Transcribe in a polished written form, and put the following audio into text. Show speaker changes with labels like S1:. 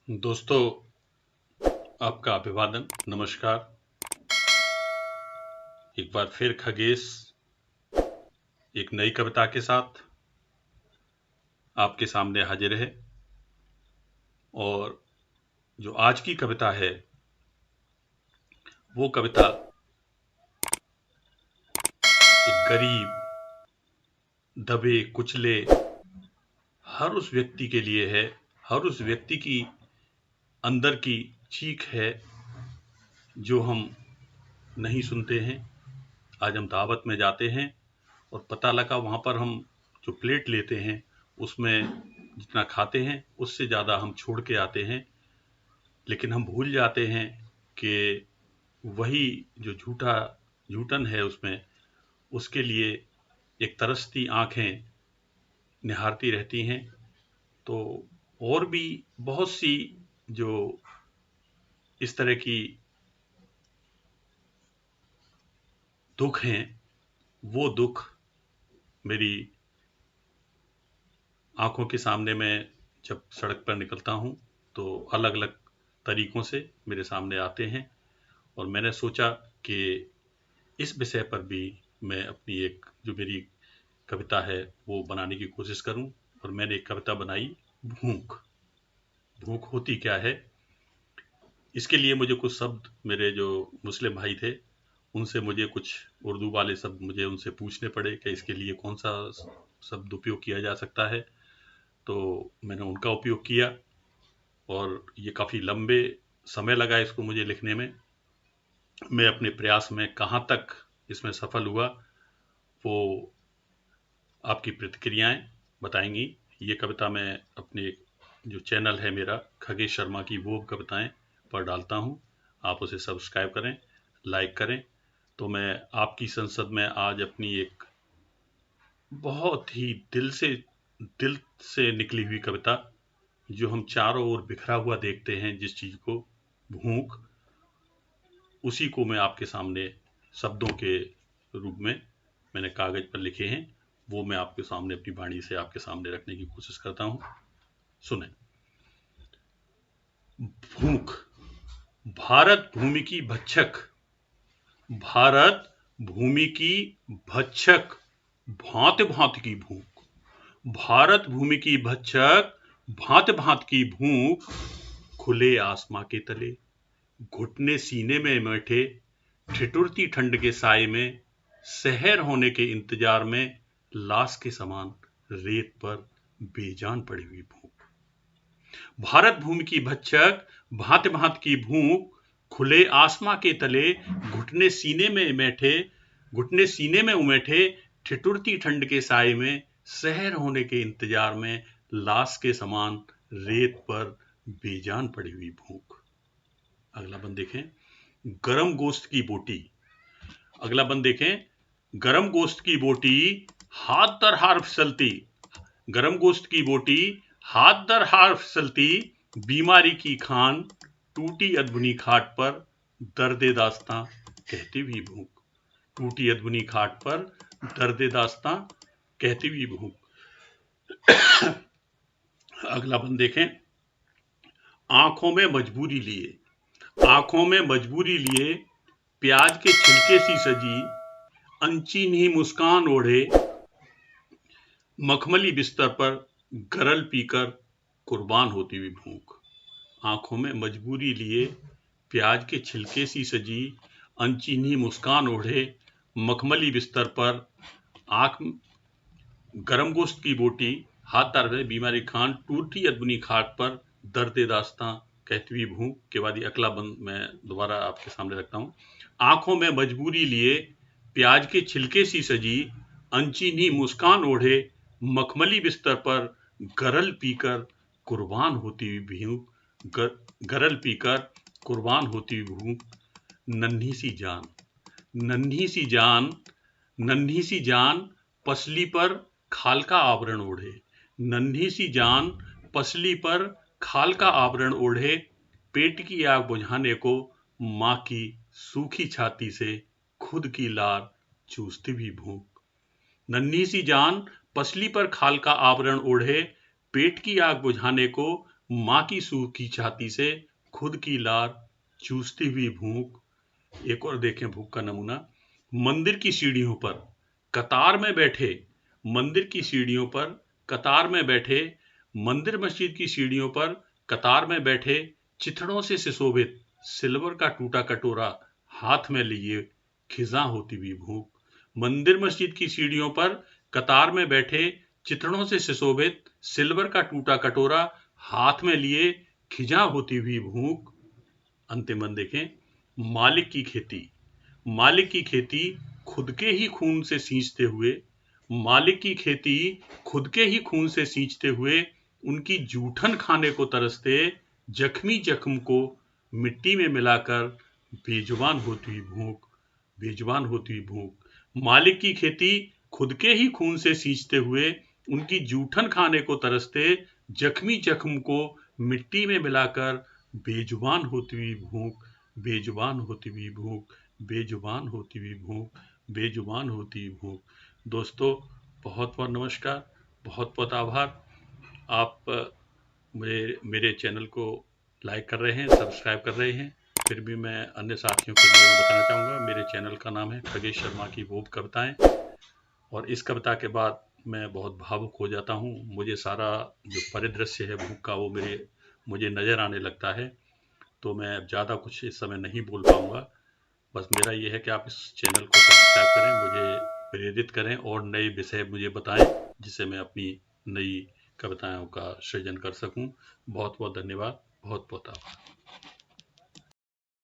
S1: दोस्तों, आपका अभिवादन, नमस्कार। एक बार फिर खगेश एक नई कविता के साथ आपके सामने हाजिर है। और जो आज की कविता है वो कविता एक गरीब, दबे कुचले हर उस व्यक्ति के लिए है। हर उस व्यक्ति की अंदर की चीख है जो हम नहीं सुनते हैं। आज हम दावत में जाते हैं और पता लगा वहाँ पर हम जो प्लेट लेते हैं उसमें जितना खाते हैं उससे ज़्यादा हम छोड़ के आते हैं। लेकिन हम भूल जाते हैं कि वही जो झूठन है उसमें, उसके लिए एक तरसती आंखें निहारती रहती हैं। तो और भी बहुत सी जो इस तरह की दुख हैं, वो दुख मेरी आंखों के सामने मैं जब सड़क पर निकलता हूँ तो अलग अलग तरीकों से मेरे सामने आते हैं। और मैंने सोचा कि इस विषय पर भी मैं अपनी एक जो मेरी कविता है वो बनाने की कोशिश करूं। और मैंने एक कविता बनाई, भूख। भूख होती क्या है, इसके लिए मुझे कुछ शब्द, मेरे जो मुस्लिम भाई थे उनसे मुझे कुछ उर्दू वाले शब्द मुझे उनसे पूछने पड़े कि इसके लिए कौन सा शब्द उपयोग किया जा सकता है। तो मैंने उनका उपयोग किया और ये काफ़ी लंबे समय लगा इसको मुझे लिखने में। मैं अपने प्रयास में कहाँ तक इसमें सफल हुआ वो आपकी प्रतिक्रियाएं बताएंगी। ये कविता मैं अपने जो चैनल है मेरा खगेश शर्मा की वो कविताएं पर डालता हूँ। आप उसे सब्सक्राइब करें, लाइक करें। तो मैं आपकी संसद में आज अपनी एक बहुत ही दिल से निकली हुई कविता, जो हम चारों ओर बिखरा हुआ देखते हैं जिस चीज को, भूख, उसी को मैं आपके सामने शब्दों के रूप में मैंने कागज पर लिखे हैं, वो मैं आपके सामने अपनी वाणी से आपके सामने रखने की कोशिश करता हूं। सुने। भूख। भारत भूमि की भक्षक, भारत भूमि की भक्षक, भांति भांति की भूख। भारत भूमि की भक्षक, भांति भांति की भूख, खुले आसमां के तले, घुटने सीने में बैठे, ठिठुरती ठंड के साए में, सहर होने के इंतजार में, लाश के समान रेत पर बेजान पड़ी हुई भूख। भारत भूमि की भक्षक, भांति भांति की भूख, खुले आसमां के तले, घुटने सीने में बैठे, घुटने सीने में उमेठे, ठिठुरती ठंड के साए में, सहर होने के इंतजार में, लाश के समान रेत पर बेजान पड़ी हुई भूख। अगला बंद देखें, गरम गोश्त की बोटी। अगला बंद देखें, गरम गोश्त की बोटी, हाथ दर हाथ फिसलती, गरम गोश्त की बोटी, हाथ दर हाथ फिसलती, बीमारी की खान, टूटी अधबुनी खाट पर, दर्दे दास्तां कहती हुई भूख। टूटी अधबुनी खाट पर, दर्दे दास्तां कहती हुई भूख। अगला बंद देखें, आंखों में मजबूरी लिए, आंखों में मजबूरी लिए, प्याज के छिलके सी सजी, अनचीनी मुस्कान ओढ़े, मखमली बिस्तर पर गरल पीकर कुर्बान होती हुई भूख। आंखों में मजबूरी लिए, प्याज के छिलके सी सजी, अनचीनी मुस्कान ओढ़े, मखमली बिस्तर पर, आंख गरम गोश्त की बोटी, हाथ तार में बीमारी खान, टूटी अदबुनी खाट पर, दर्द दास्तां कहती हुई भूख। के बाद ये अगला बंद मैं दोबारा आपके सामने रखता हूँ। आंखों में मजबूरी लिए, प्याज के छिलके सी सजी, अनचीनी मुस्कान ओढ़े, मखमली बिस्तर पर, गरल पीकर कुर्बान होती हुई भूख, गरल पीकर कुर्बान होती हुई भूख। नन्ही सी जान, नन्ही सी जान, नन्ही सी जान, पसली पर खाल का आवरण ओढ़े, नन्ही सी जान, पसली पर खाल का आवरण ओढ़े, पेट की आग बुझाने को माँ की सूखी छाती से खुद की लार चूसती भी भूख। नन्ही सी जान, पसली पर खाल का आवरण ओढ़े, पेट की आग बुझाने को माँ की सूखी छाती से खुद की लार चूसती हुई भूख। एक और देखें भूख का नमूना। मंदिर की सीढ़ियों पर कतार में बैठे मंदिर की सीढ़ियों पर कतार में बैठे मंदिर मस्जिद की सीढ़ियों पर कतार में बैठे चिथड़ों से सुशोभित सिल्वर का टूटा कटोरा हाथ में लिए खिजा होती हुई भूख। मंदिर मस्जिद की सीढ़ियों पर कतार में बैठे चिथड़ों से सुशोभित सिल्वर का टूटा कटोरा हाथ में लिए खिजा होती हुई भूख। अंतिम देखें। मालिक की खेती खुद के ही खून से सींचते हुए मालिक की खेती खुद के ही खून से सींचते हुए उनकी जूठन खाने को तरसते जख्मी जख्म को मिट्टी में मिलाकर बेजुबान होती हुई भूख। बेजुबान होती हुई भूख। मालिक की खेती खुद के ही खून से सींचते हुए उनकी जूठन खाने को तरसते जख्मी जख्म को मिट्टी में मिलाकर बेजुबान होती हुई भूख। बेजुबान होती हुई भूख। बेजुबान होती हुई भूख। बेजुबान होती हुई भूख। दोस्तों, बहुत बहुत नमस्कार, बहुत बहुत आभार। आप मेरे चैनल को लाइक कर रहे हैं, सब्सक्राइब कर रहे हैं। फिर भी मैं अन्य साथियों के लिए मैं बताना चाहूँगा, मेरे चैनल का नाम है खगेश शर्मा की बोध कविताएं। और इस कविता के बाद मैं बहुत भावुक हो जाता हूँ। मुझे सारा जो परिदृश्य है भूख का वो मुझे नज़र आने लगता है। तो मैं अब ज़्यादा कुछ इस समय नहीं बोल पाऊँगा। बस मेरा ये है कि आप इस चैनल को सब्सक्राइब करें, मुझे प्रेरित करें और नए विषय मुझे बताएं, जिससे मैं अपनी नई कविताओं का सृजन कर सकूं। बहुत बहुत धन्यवाद, बहुत बहुत आभार।